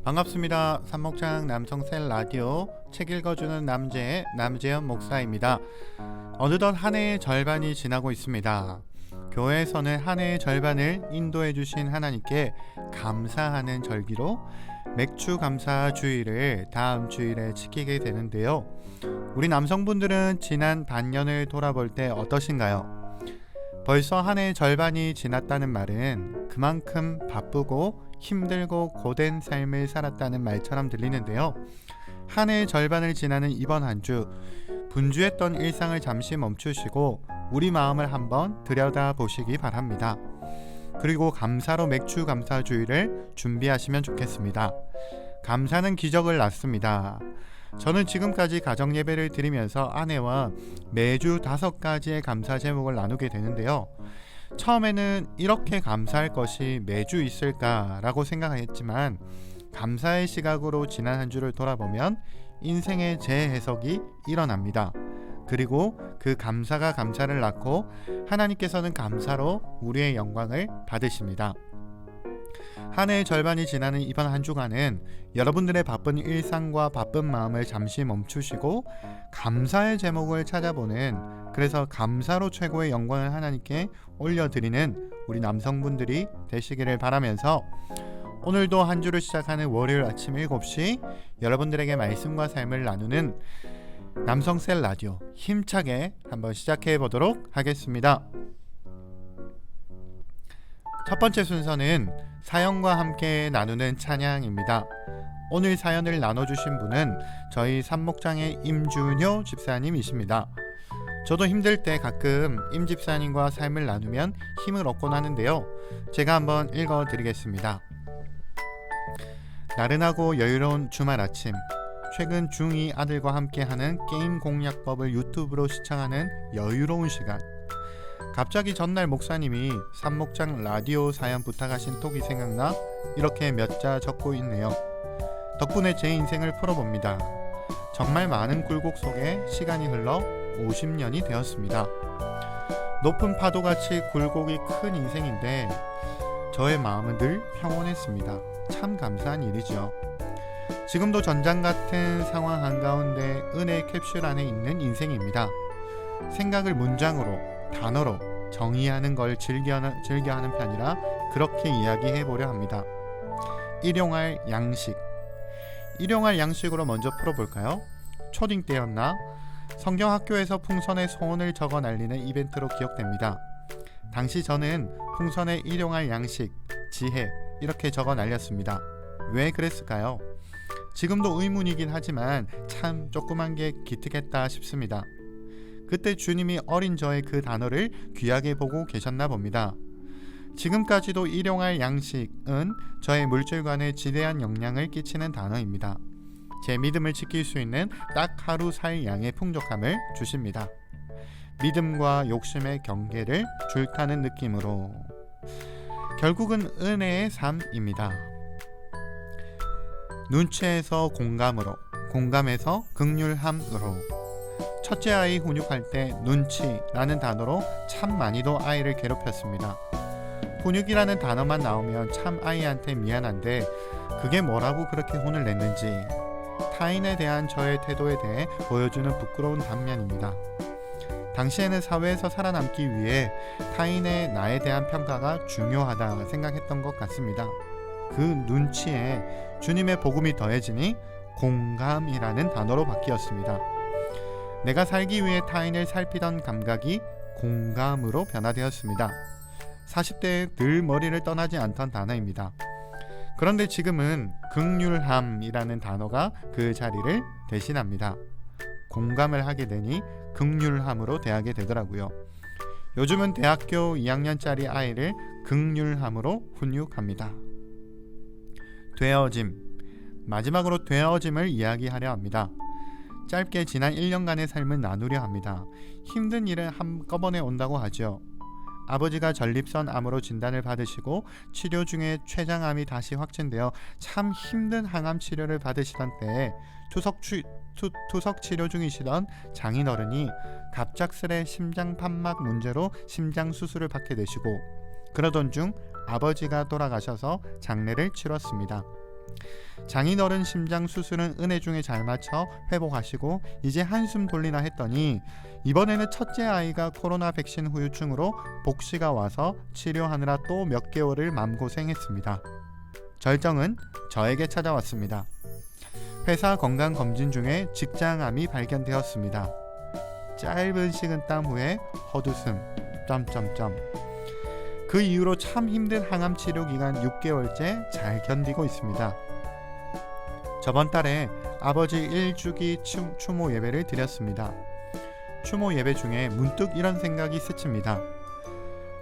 반갑습니다. 삼목장 남성셀 라디오 책 읽어주는 남재 남재현 목사입니다. 어느덧 한 해의 절반이 지나고 있습니다. 교회에서는 한 해의 절반을 인도해 주신 하나님께 감사하는 절기로 맥주 감사 주일을 다음 주일에 지키게 되는데요. 우리 남성분들은 지난 반년을 돌아볼 때 어떠신가요? 벌써 한 해의 절반이 지났다는 말은 그만큼 바쁘고 힘들고 고된 삶을 살았다는 말처럼 들리는데요. 한 해의 절반을 지나는 이번 한 주, 분주했던 일상을 잠시 멈추시고 우리 마음을 한번 들여다 보시기 바랍니다. 그리고 감사로 맥주 감사 주일을 준비하시면 좋겠습니다. 감사는 기적을 낳습니다. 저는 지금까지 가정 예배를 드리면서 아내와 매주 5가지의 감사 제목을 나누게 되는데요. 처음에는 이렇게 감사할 것이 매주 있을까라고 생각했지만 감사의 시각으로 지난 한 주를 돌아보면 인생의 재해석이 일어납니다. 그리고 그 감사가 감사를 낳고 하나님께서는 감사로 우리의 영광을 받으십니다. 한 해의 절반이 지나는 이번 한 주간은 여러분들의 바쁜 일상과 바쁜 마음을 잠시 멈추시고 감사의 제목을 찾아보는, 그래서 감사로 최고의 영광을 하나님께 올려드리는 우리 남성분들이 되시기를 바라면서 오늘도 한 주를 시작하는 월요일 아침 7시 여러분들에게 말씀과 삶을 나누는 남성셀 라디오 힘차게 한번 시작해 보도록 하겠습니다. 첫 번째 순서는 사연과 함께 나누는 찬양입니다. 오늘 사연을 나눠주신 분은 저희 삼목장의 임준효 집사님이십니다. 저도 힘들 때 가끔 임 집사님과 삶을 나누면 힘을 얻곤 하는데요. 제가 한번 읽어드리겠습니다. 나른하고 여유로운 주말 아침, 최근 중2 아들과 함께하는 게임 공략법을 유튜브로 시청하는 여유로운 시간. 갑자기 전날 목사님이 삼목장 라디오 사연 부탁하신 톡이 생각나 이렇게 몇 자 적고 있네요. 덕분에 제 인생을 풀어봅니다. 정말 많은 굴곡 속에 시간이 흘러 50년이 되었습니다. 높은 파도같이 굴곡이 큰 인생인데 저의 마음은 늘 평온했습니다. 참 감사한 일이죠. 지금도 전장 같은 상황 한가운데 은혜의 캡슐 안에 있는 인생입니다. 생각을 문장으로, 단어로 정의하는 걸 즐겨하는 편이라 그렇게 이야기해보려 합니다. 일용할 양식. 일용할 양식으로 먼저 풀어볼까요? 초딩 때였나? 성경학교에서 풍선의 소원을 적어 날리는 이벤트로 기억됩니다. 당시 저는 풍선의 일용할 양식, 지혜 이렇게 적어 날렸습니다. 왜 그랬을까요? 지금도 의문이긴 하지만 참 조그만 게 기특했다 싶습니다. 그때 주님이 어린 저의 그 단어를 귀하게 보고 계셨나 봅니다. 지금까지도 일용할 양식은 저의 물질관에 지대한 영향을 끼치는 단어입니다. 제 믿음을 지킬 수 있는 딱 하루 살 양의 풍족함을 주십니다. 믿음과 욕심의 경계를 줄타는 느낌으로. 결국은 은혜의 삶입니다. 눈치에서 공감으로, 공감에서 극률함으로. 첫째 아이 훈육할 때 눈치라는 단어로 참 많이도 아이를 괴롭혔습니다. 훈육이라는 단어만 나오면 참 아이한테 미안한데 그게 뭐라고 그렇게 혼을 냈는지, 타인에 대한 저의 태도에 대해 보여주는 부끄러운 단면입니다. 당시에는 사회에서 살아남기 위해 타인의 나에 대한 평가가 중요하다 생각했던 것 같습니다. 그 눈치에 주님의 복음이 더해지니 공감이라는 단어로 바뀌었습니다. 내가 살기 위해 타인을 살피던 감각이 공감으로 변화되었습니다. 40대에 늘 머리를 떠나지 않던 단어입니다. 그런데 지금은 극률함이라는 단어가 그 자리를 대신합니다. 공감을 하게 되니 극률함으로 대하게 되더라고요. 요즘은 대학교 2학년짜리 아이를 극률함으로 훈육합니다. 되어짐. 마지막으로 되어짐을 이야기하려 합니다. 짧게 지난 1년간의 삶을 나누려 합니다. 힘든 일은 한꺼번에 온다고 하죠. 아버지가 전립선 암으로 진단을 받으시고 치료 중에 췌장암이 다시 확진되어 참 힘든 항암 치료를 받으시던 때에 투석 치료 중이시던 장인어른이 갑작스레 심장 판막 문제로 심장 수술을 받게 되시고, 그러던 중 아버지가 돌아가셔서 장례를 치렀습니다. 장인어른 심장 수술은 은혜 중에 잘 맞춰 회복하시고 이제 한숨 돌리나 했더니 이번에는 첫째 아이가 코로나 백신 후유증으로 복시가 와서 치료하느라 또 몇 개월을 맘고생했습니다. 절정은 저에게 찾아왔습니다. 회사 건강검진 중에 직장암이 발견되었습니다. 짧은 식은땀 후에 헛웃음... 그 이후로 참 힘든 항암 치료 기간 6개월째 잘 견디고 있습니다. 저번 달에 아버지 1주기 추모 예배를 드렸습니다. 추모 예배 중에 문득 이런 생각이 스칩니다.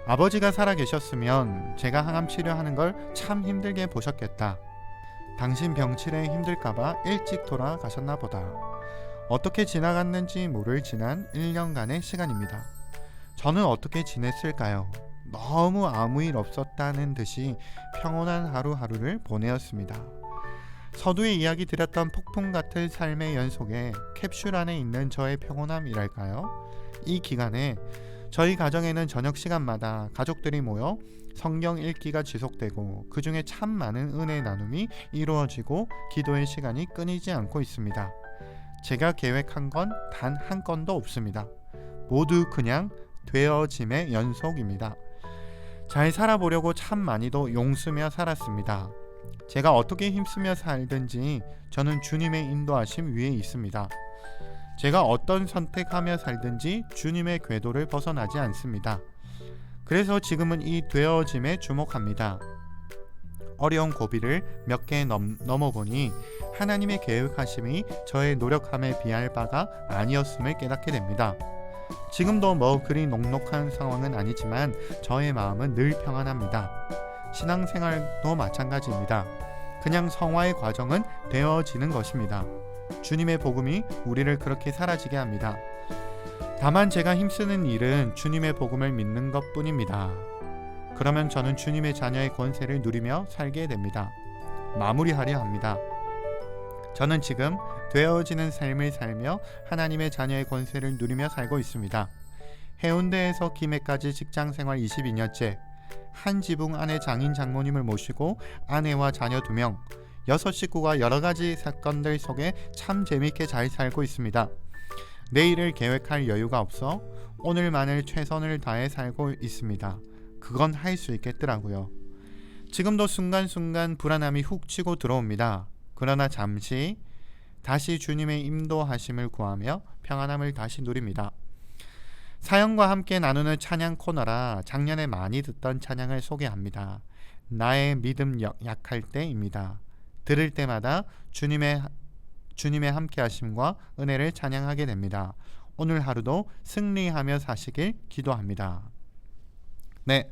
아버지가 살아계셨으면 제가 항암 치료하는 걸 참 힘들게 보셨겠다. 당신 병치레 힘들까봐 일찍 돌아가셨나 보다. 어떻게 지나갔는지 모를 지난 1년간의 시간입니다. 저는 어떻게 지냈을까요? 너무 아무 일 없었다는 듯이 평온한 하루하루를 보내었습니다. 서두에 이야기 드렸던 폭풍 같은 삶의 연속에 캡슐 안에 있는 저의 평온함이랄까요? 이 기간에 저희 가정에는 저녁 시간마다 가족들이 모여 성경 읽기가 지속되고 그 중에 참 많은 은혜 나눔이 이루어지고 기도의 시간이 끊이지 않고 있습니다. 제가 계획한 건 단 한 건도 없습니다. 모두 그냥 되어짐의 연속입니다. 잘 살아보려고 참 많이도 용쓰며 살았습니다. 제가 어떻게 힘쓰며 살든지 저는 주님의 인도하심 위에 있습니다. 제가 어떤 선택하며 살든지 주님의 궤도를 벗어나지 않습니다. 그래서 지금은 이 되어짐에 주목합니다. 어려운 고비를 몇 개 넘어보니 하나님의 계획하심이 저의 노력함에 비할 바가 아니었음을 깨닫게 됩니다. 지금도 뭐 그리 녹록한 상황은 아니지만 저의 마음은 늘 평안합니다. 신앙생활도 마찬가지입니다. 그냥 성화의 과정은 되어지는 것입니다. 주님의 복음이 우리를 그렇게 사라지게 합니다. 다만 제가 힘쓰는 일은 주님의 복음을 믿는 것뿐입니다. 그러면 저는 주님의 자녀의 권세를 누리며 살게 됩니다. 마무리하려 합니다. 저는 지금 되어지는 삶을 살며 하나님의 자녀의 권세를 누리며 살고 있습니다. 해운대에서 김해까지 직장생활 22년째, 한 지붕 안에 장인 장모님을 모시고 아내와 자녀 2명, 6 식구가 여러가지 사건들 속에 참 재밌게 잘 살고 있습니다. 내일을 계획할 여유가 없어 오늘만을 최선을 다해 살고 있습니다. 그건 할 수 있겠더라고요. 지금도 순간순간 불안함이 훅 치고 들어옵니다. 그러나 잠시 다시 주님의 인도하심을 구하며 평안함을 다시 누립니다. 사연과 함께 나누는 찬양 코너라 작년에 많이 듣던 찬양을 소개합니다. 나의 믿음 약할 때입니다. 들을 때마다 주님의 함께 하심과 은혜를 찬양하게 됩니다. 오늘 하루도 승리하며 사시길 기도합니다. 네,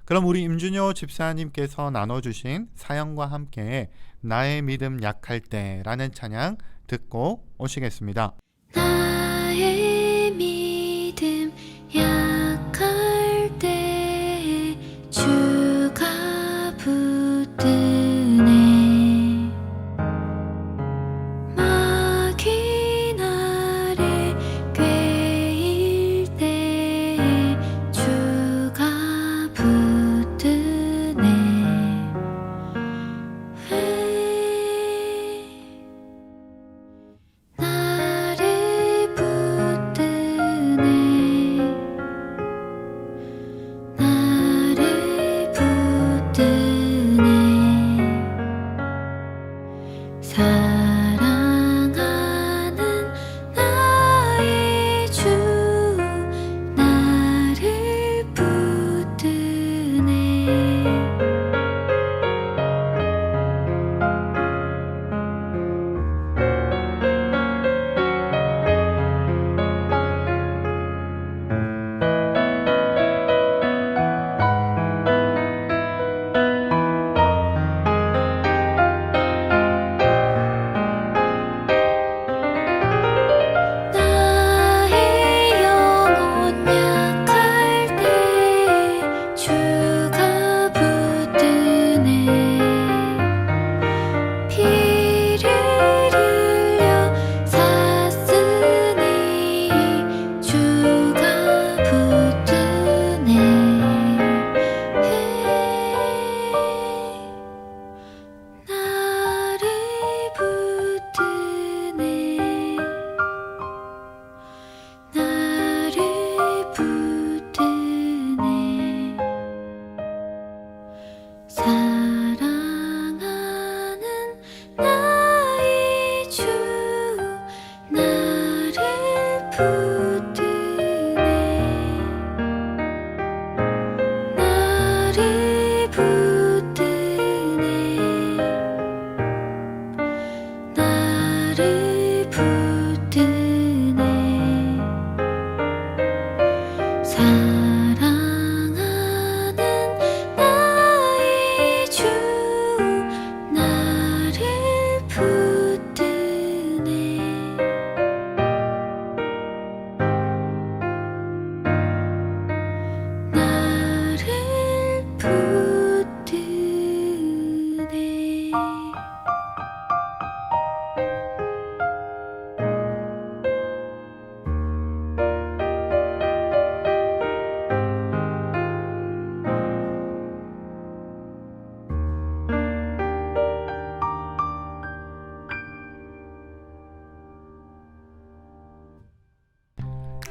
그럼 우리 임준효 집사님께서 나눠주신 사연과 함께 나의 믿음 약할 때라는 찬양 듣고 오시겠습니다. 나의 믿음 약할 때 주가 붙드네. 마귀 나를 꾀일 때 주가 붙드네. 나를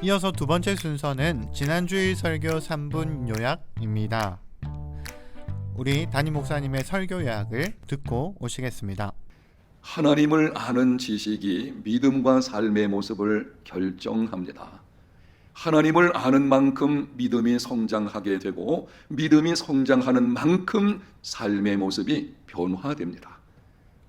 이어서 두 번째 순서는 지난주의 설교 3분 요약입니다. 우리 담임 목사님의 설교 요약을 듣고 오시겠습니다. 하나님을 아는 지식이 믿음과 삶의 모습을 결정합니다. 하나님을 아는 만큼 믿음이 성장하게 되고 믿음이 성장하는 만큼 삶의 모습이 변화됩니다.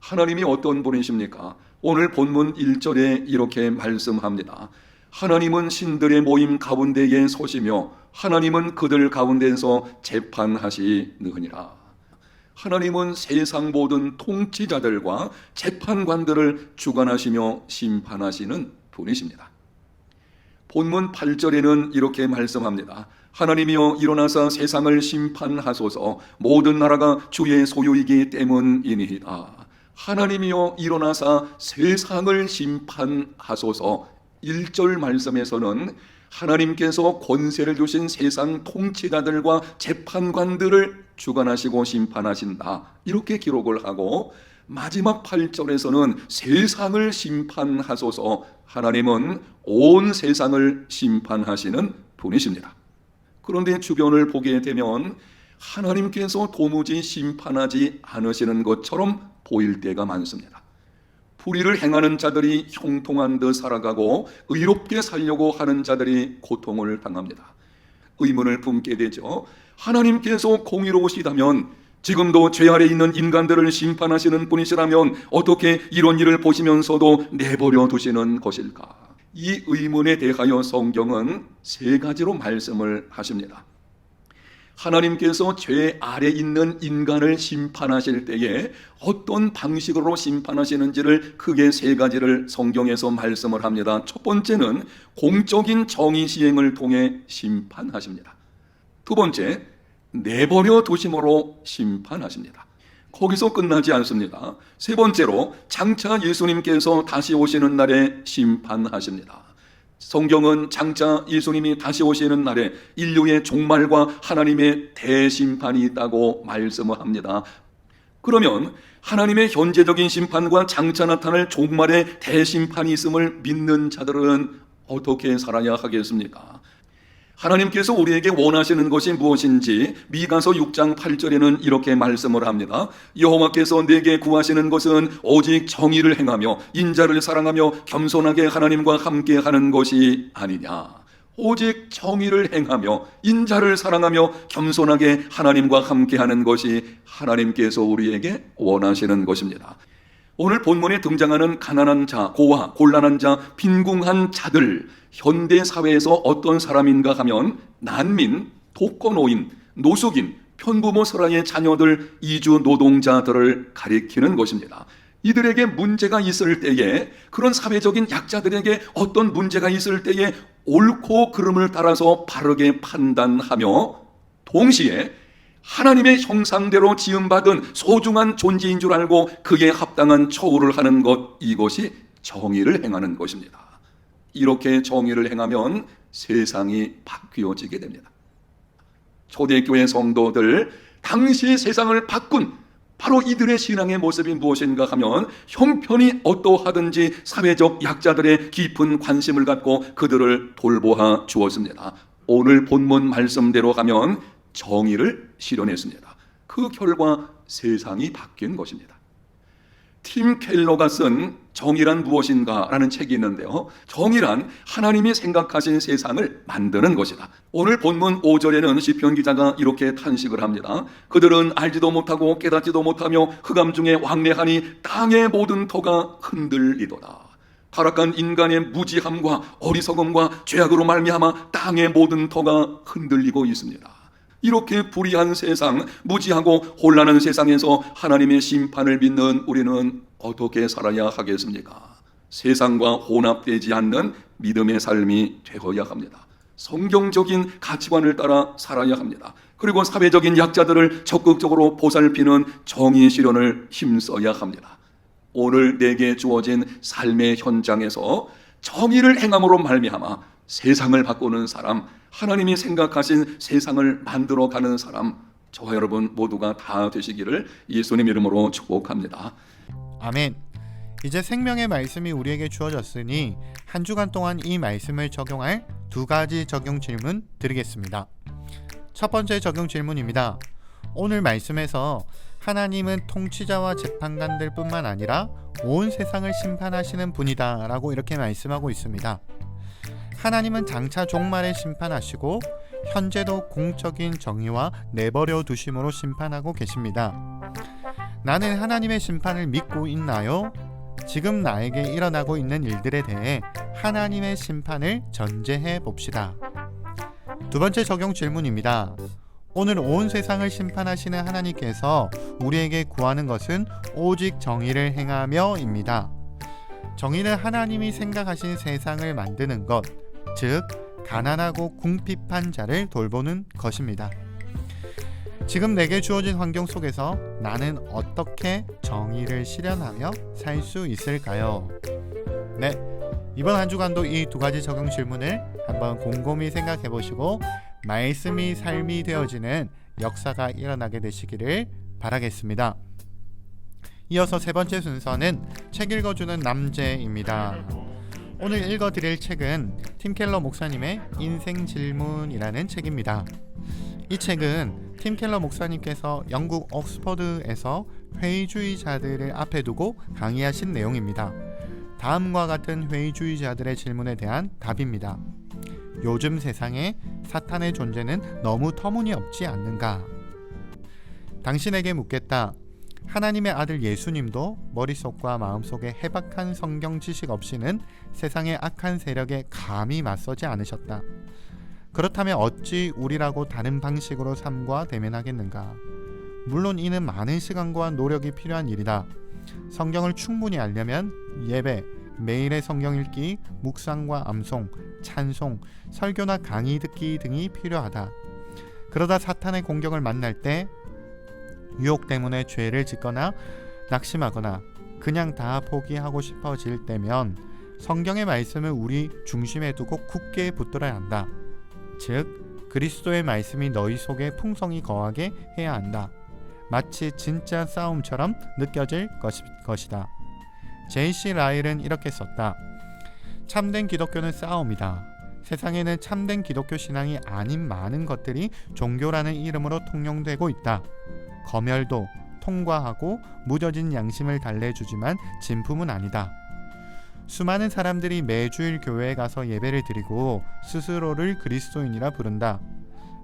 하나님이 어떤 분이십니까? 오늘 본문 1절에 이렇게 말씀합니다. 하나님은 신들의 모임 가운데에 서시며 하나님은 그들 가운데서 재판하시느니라. 하나님은 세상 모든 통치자들과 재판관들을 주관하시며 심판하시는 분이십니다. 본문 8절에는 이렇게 말씀합니다. 하나님이여 일어나사 세상을 심판하소서. 모든 나라가 주의 소유이기 때문이니이다. 하나님이여 일어나사 세상을 심판하소서. 1절 말씀에서는 하나님께서 권세를 주신 세상 통치자들과 재판관들을 주관하시고 심판하신다, 이렇게 기록을 하고, 마지막 8절에서는 세상을 심판하소서. 하나님은 온 세상을 심판하시는 분이십니다. 그런데 주변을 보게 되면 하나님께서 도무지 심판하지 않으시는 것처럼 보일 때가 많습니다. 불의를 행하는 자들이 형통한 듯 살아가고 의롭게 살려고 하는 자들이 고통을 당합니다. 의문을 품게 되죠. 하나님께서 공의로우시다면, 지금도 죄 아래 있는 인간들을 심판하시는 분이시라면 어떻게 이런 일을 보시면서도 내버려 두시는 것일까? 이 의문에 대하여 성경은 세 가지로 말씀을 하십니다. 하나님께서 죄 아래 있는 인간을 심판하실 때에 어떤 방식으로 심판하시는지를 크게 세 가지를 성경에서 말씀을 합니다. 첫 번째는 공적인 정의 시행을 통해 심판하십니다. 두 번째, 내버려 두심으로 심판하십니다. 거기서 끝나지 않습니다. 세 번째로 장차 예수님께서 다시 오시는 날에 심판하십니다. 성경은 장차 예수님이 다시 오시는 날에 인류의 종말과 하나님의 대심판이 있다고 말씀을 합니다. 그러면 하나님의 현재적인 심판과 장차 나타날 종말의 대심판이 있음을 믿는 자들은 어떻게 살아야 하겠습니까? 하나님께서 우리에게 원하시는 것이 무엇인지 미가서 6장 8절에는 이렇게 말씀을 합니다. 여호와께서 내게 구하시는 것은 오직 정의를 행하며 인자를 사랑하며 겸손하게 하나님과 함께하는 것이 아니냐. 오직 정의를 행하며 인자를 사랑하며 겸손하게 하나님과 함께하는 것이 하나님께서 우리에게 원하시는 것입니다. 오늘 본문에 등장하는 가난한 자, 고아, 곤란한 자, 빈궁한 자들, 현대 사회에서 어떤 사람인가 하면 난민, 독거노인, 노숙인, 편부모 설아의 자녀들, 이주 노동자들을 가리키는 것입니다. 이들에게 문제가 있을 때에, 그런 사회적인 약자들에게 어떤 문제가 있을 때에 옳고 그름을 따라서 바르게 판단하며 동시에 하나님의 형상대로 지음받은 소중한 존재인 줄 알고 그에 합당한 처우를 하는 것, 이것이 정의를 행하는 것입니다. 이렇게 정의를 행하면 세상이 바뀌어지게 됩니다. 초대교회 성도들, 당시 세상을 바꾼 바로 이들의 신앙의 모습이 무엇인가 하면 형편이 어떠하든지 사회적 약자들의 깊은 관심을 갖고 그들을 돌보아 주었습니다. 오늘 본문 말씀대로 하면 정의를 실현했습니다. 그 결과 세상이 바뀐 것입니다. 팀 켈러가 쓴 정의란 무엇인가 라는 책이 있는데요, 정의란 하나님이 생각하신 세상을 만드는 것이다. 오늘 본문 5절에는 시편 기자가 이렇게 탄식을 합니다. 그들은 알지도 못하고 깨닫지도 못하며 흑암 중에 왕래하니 땅의 모든 터가 흔들리도다. 타락한 인간의 무지함과 어리석음과 죄악으로 말미암아 땅의 모든 터가 흔들리고 있습니다. 이렇게 불의한 세상, 무지하고 혼란한 세상에서 하나님의 심판을 믿는 우리는 어떻게 살아야 하겠습니까? 세상과 혼합되지 않는 믿음의 삶이 되어야 합니다. 성경적인 가치관을 따라 살아야 합니다. 그리고 사회적인 약자들을 적극적으로 보살피는 정의 실현을 힘써야 합니다. 오늘 내게 주어진 삶의 현장에서 정의를 행함으로 말미암아 세상을 바꾸는 사람, 하나님이 생각하신 세상을 만들어가는 사람, 저와 여러분 모두가 다 되시기를 예수님 이름으로 축복합니다. 아멘. 이제 생명의 말씀이 우리에게 주어졌으니 한 주간 동안 이 말씀을 적용할 두 가지 적용 질문 드리겠습니다. 첫 번째 적용 질문입니다. 오늘 말씀에서 하나님은 통치자와 재판관들 뿐만 아니라 온 세상을 심판하시는 분이다 라고 이렇게 말씀하고 있습니다. 하나님은 장차 종말에 심판하시고 현재도 공적인 정의와 내버려 두심으로 심판하고 계십니다. 나는 하나님의 심판을 믿고 있나요? 지금 나에게 일어나고 있는 일들에 대해 하나님의 심판을 전제해 봅시다. 두 번째 적용 질문입니다. 오늘 온 세상을 심판하시는 하나님께서 우리에게 구하는 것은 오직 정의를 행하며입니다. 정의는 하나님이 생각하신 세상을 만드는 것, 즉 가난하고 궁핍한 자를 돌보는 것입니다. 지금 내게 주어진 환경 속에서 나는 어떻게 정의를 실현하며 살 수 있을까요? 네, 이번 한 주간도 이 두 가지 적용 질문을 한번 곰곰이 생각해 보시고 말씀이 삶이 되어지는 역사가 일어나게 되시기를 바라겠습니다. 이어서 세 번째 순서는 책 읽어주는 남제입니다. 오늘 읽어드릴 책은 팀 켈러 목사님의 인생 질문이라는 책입니다. 이 책은 팀 켈러 목사님께서 영국 옥스퍼드에서 회의주의자들을 앞에 두고 강의하신 내용입니다. 다음과 같은 회의주의자들의 질문에 대한 답입니다. 요즘 세상에 사탄의 존재는 너무 터무니없지 않는가? 당신에게 묻겠다. 하나님의 아들 예수님도 머릿속과 마음속에 해박한 성경 지식 없이는 세상의 악한 세력에 감히 맞서지 않으셨다. 그렇다면 어찌 우리라고 다른 방식으로 삶과 대면하겠는가? 물론 이는 많은 시간과 노력이 필요한 일이다. 성경을 충분히 알려면 예배, 매일의 성경 읽기, 묵상과 암송, 찬송, 설교나 강의 듣기 등이 필요하다. 그러다 사탄의 공격을 만날 때 유혹 때문에 죄를 짓거나 낙심하거나 그냥 다 포기하고 싶어질 때면 성경의 말씀을 우리 중심에 두고 굳게 붙들어야 한다. 즉 그리스도의 말씀이 너희 속에 풍성히 거하게 해야 한다. 마치 진짜 싸움처럼 느껴질 것이다. J.C. 라일은 이렇게 썼다. 참된 기독교는 싸움이다. 세상에는 참된 기독교 신앙이 아닌 많은 것들이 종교라는 이름으로 통용되고 있다. 검열도 통과하고 무뎌진 양심을 달래주지만 진품은 아니다. 수많은 사람들이 매주일 교회에 가서 예배를 드리고 스스로를 그리스도인이라 부른다.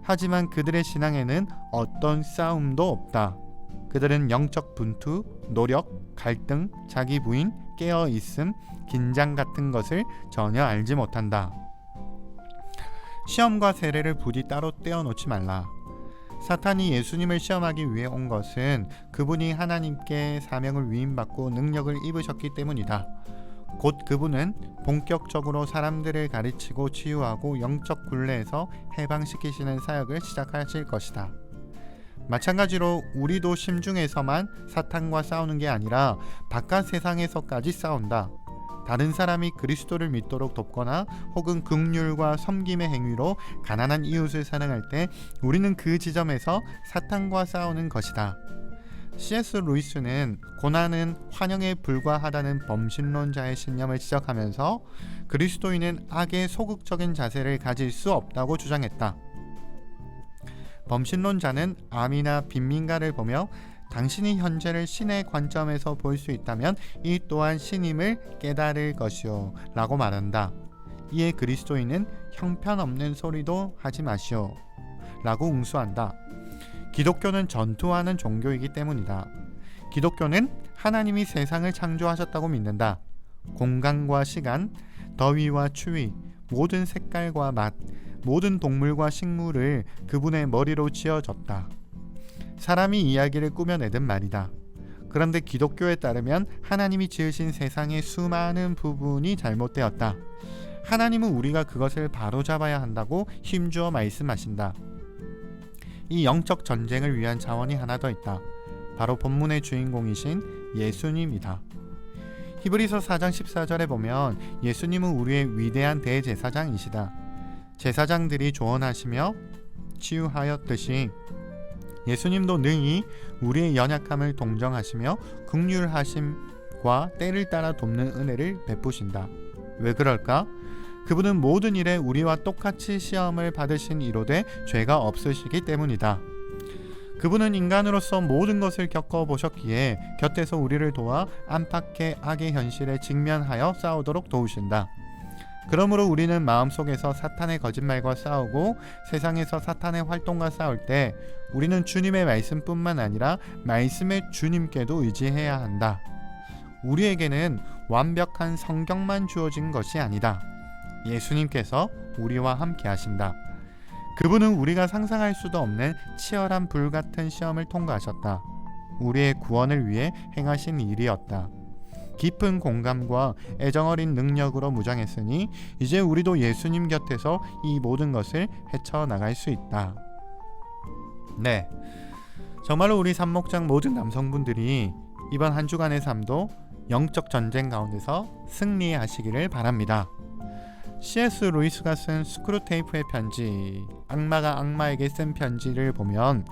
하지만 그들의 신앙에는 어떤 싸움도 없다. 그들은 영적 분투, 노력, 갈등, 자기 부인, 깨어있음, 긴장 같은 것을 전혀 알지 못한다. 시험과 세례를 부디 따로 떼어놓지 말라. 사탄이 예수님을 시험하기 위해 온 것은 그분이 하나님께 사명을 위임받고 능력을 입으셨기 때문이다. 곧 그분은 본격적으로 사람들을 가르치고 치유하고 영적 굴레에서 해방시키시는 사역을 시작하실 것이다. 마찬가지로 우리도 심중에서만 사탄과 싸우는 게 아니라 바깥 세상에서까지 싸운다. 다른 사람이 그리스도를 믿도록 돕거나 혹은 긍휼과 섬김의 행위로 가난한 이웃을 사랑할 때 우리는 그 지점에서 사탄과 싸우는 것이다. C.S. 루이스는 고난은 환영에 불과하다는 범신론자의 신념을 지적하면서 그리스도인은 악의 소극적인 자세를 가질 수 없다고 주장했다. 범신론자는 암이나 빈민가를 보며 당신이 현재를 신의 관점에서 볼 수 있다면 이 또한 신임을 깨달을 것이요 라고 말한다. 이에 그리스도인은 형편없는 소리도 하지 마시오 라고 응수한다. 기독교는 전투하는 종교이기 때문이다. 기독교는 하나님이 세상을 창조하셨다고 믿는다. 공간과 시간, 더위와 추위, 모든 색깔과 맛, 모든 동물과 식물을 그분의 머리로 지어졌다. 사람이 이야기를 꾸며내든 말이다. 그런데 기독교에 따르면 하나님이 지으신 세상의 수많은 부분이 잘못되었다. 하나님은 우리가 그것을 바로잡아야 한다고 힘주어 말씀하신다. 이 영적 전쟁을 위한 자원이 하나 더 있다. 바로 본문의 주인공이신 예수님이다. 히브리서 4장 14절에 보면 예수님은 우리의 위대한 대제사장이시다. 제사장들이 조언하시며 치유하였듯이 예수님도 능히 우리의 연약함을 동정하시며 긍휼하심 것과 때를 따라 돕는 은혜를 베푸신다. 왜 그럴까? 그분은 모든 일에 우리와 똑같이 시험을 받으신 이로되 죄가 없으시기 때문이다. 그분은 인간으로서 모든 것을 겪어보셨기에 곁에서 우리를 도와 안팎의 악의 현실에 직면하여 싸우도록 도우신다. 그러므로 우리는 마음속에서 사탄의 거짓말과 싸우고 세상에서 사탄의 활동과 싸울 때 우리는 주님의 말씀뿐만 아니라 말씀의 주님께도 의지해야 한다. 우리에게는 완벽한 성경만 주어진 것이 아니다. 예수님께서 우리와 함께 하신다. 그분은 우리가 상상할 수도 없는 치열한 불같은 시험을 통과하셨다. 우리의 구원을 위해 행하신 일이었다. 깊은 공감과 애정어린 능력으로 무장했으니 이제 우리도 예수님 곁에서 이 모든 것을 헤쳐나갈 수 있다. 네, 정말로 우리 삼목장 모든 남성분들이 이번 한 주간의 삶도 영적 전쟁 가운데서 승리하시기를 바랍니다. C.S. 루이스가 쓴 스크루테이프의 편지, 악마가 악마에게 쓴 편지를 보면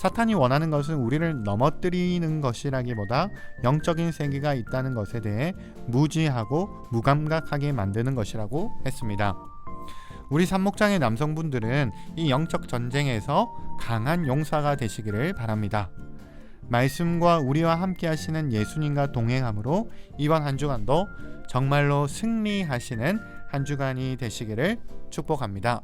사탄이 원하는 것은 우리를 넘어뜨리는 것이라기보다 영적인 세계가 있다는 것에 대해 무지하고 무감각하게 만드는 것이라고 했습니다. 우리 삼목장의 남성분들은 이 영적 전쟁에서 강한 용사가 되시기를 바랍니다. 말씀과 우리와 함께 하시는 예수님과 동행함으로 이번 한 주간도 정말로 승리하시는 한 주간이 되시기를 축복합니다.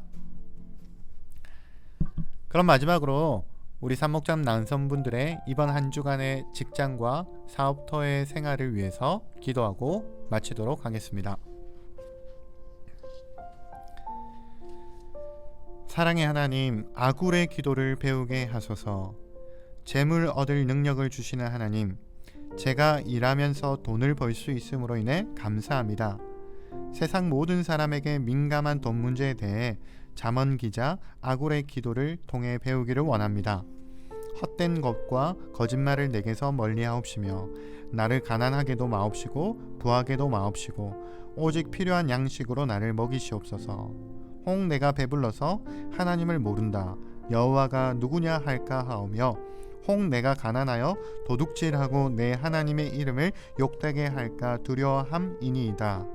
그럼 마지막으로 우리 삼목장 남성분들의 이번 한 주간의 직장과 사업터의 생활을 위해서 기도하고 마치도록 하겠습니다. 사랑의 하나님, 아굴의 기도를 배우게 하소서. 재물 얻을 능력을 주시는 하나님, 제가 일하면서 돈을 벌 수 있음으로 인해 감사합니다. 세상 모든 사람에게 민감한 돈 문제에 대해 잠언 기자 아굴의 기도를 통해 배우기를 원합니다. 헛된 것과 거짓말을 내게서 멀리하옵시며 나를 가난하게도 마옵시고 부하게도 마옵시고 오직 필요한 양식으로 나를 먹이시옵소서. 혹 내가 배불러서 하나님을 모른다 여호와가 누구냐 할까 하오며 혹 내가 가난하여 도둑질하고 내 하나님의 이름을 욕되게 할까 두려워함이니이다.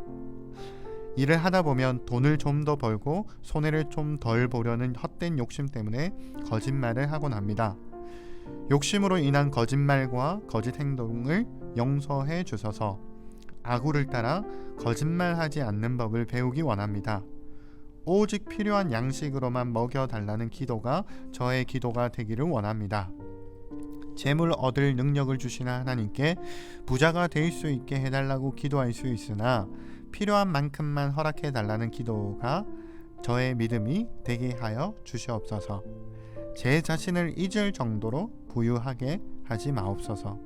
일을 하다 보면 돈을 좀 더 벌고 손해를 좀 덜 보려는 헛된 욕심 때문에 거짓말을 하곤 합니다. 욕심으로 인한 거짓말과 거짓 행동을 용서해 주소서. 아굴을 따라 거짓말하지 않는 법을 배우기 원합니다. 오직 필요한 양식으로만 먹여달라는 기도가 저의 기도가 되기를 원합니다. 재물 얻을 능력을 주시는 하나님께 부자가 될 수 있게 해달라고 기도할 수 있으나 필요한 만큼만 허락해 달라는 기도가 저의 믿음이 되게 하여 주시옵소서. 제 자신을 잊을 정도로 부유하게 하지 마옵소서.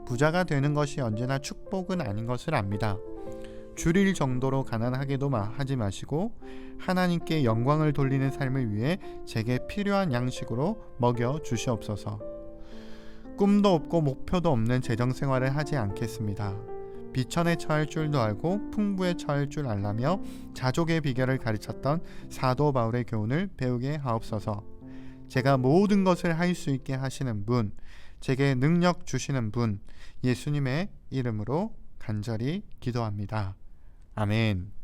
부자가 되는 것이 언제나 축복은 아닌 것을 압니다. 줄일 정도로 가난하게도 하지 마시고 하나님께 영광을 돌리는 삶을 위해 제게 필요한 양식으로 먹여 주시옵소서. 꿈도 없고 목표도 없는 재정생활을 하지 않겠습니다. 비천에 처할 줄도 알고 풍부에 처할 줄 알라며 자족의 비결을 가르쳤던 사도 바울의 교훈을 배우게 하옵소서. 제가 모든 것을 할 수 있게 하시는 분, 제게 능력 주시는 분, 예수님의 이름으로 간절히 기도합니다. 아멘.